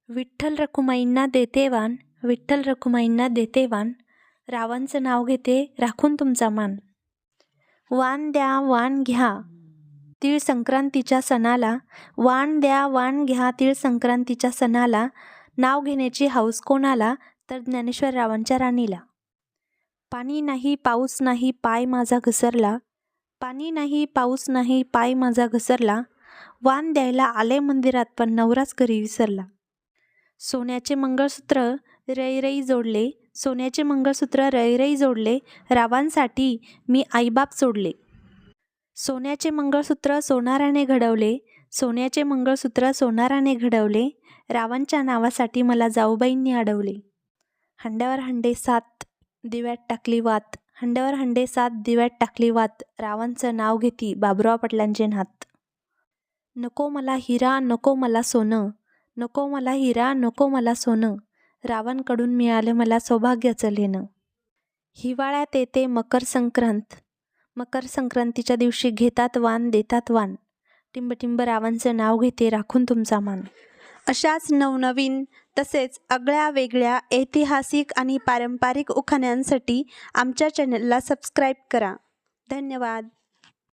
विठ्ठल रखुमाईंना देते वाण, विठ्ठल रखुमाईंना देते वाण, रावांचं नाव घेते राखून तुमचा मान. वाण द्या वाण घ्या तीळ संक्रांतीच्या सणाला, वाण द्या वाण घ्या तीळ संक्रांतीच्या सणाला, नाव घेण्याची हौस कोणाला तर ज्ञानेश्वर रावांच्या राणीला. पाणी नाही पाऊस नाही पाय माझा घसरला, पाणी नाही पाऊस नाही पाय माझा घसरला, वाण द्यायला आले मंदिरात पण नवराच घरी विसरला. सोन्याचे मंगळसूत्र रैरई जोडले, सोन्याचे मंगळसूत्र रैरई जोडले, रावांसाठी मी आईबाप सोडले. सोन्याचे मंगळसूत्र सोनाराने घडवले, सोन्याचे मंगळसूत्र सोनाराने घडवले, रावांच्या नावासाठी मला जाऊबाईंनी अडवले. हंड्यावर हंडे सात दिव्यात टाकली वात, हंड्यावर हंडे सात दिव्यात टाकली वात, रावांचं नाव घेती बाबुराव पाटलांचे नात. नको मला हिरा नको मला सोनं, नको मला हिरा नको मला सोनं, रावांकडून मिळालं मला सौभाग्याचं लेणं. हिवाळ्यात येते मकर संक्रांत, मकर संक्रांतीच्या दिवशी घेतात वाण देतात वाण, टिंबटिंब रावांचं नाव घेते राखून तुमचा मान. अशाच नवनवीन तसेच आगळ्या वेगळ्या ऐतिहासिक आणि पारंपरिक उखाण्यांसाठी आमच्या चॅनलला सबस्क्राईब करा. धन्यवाद.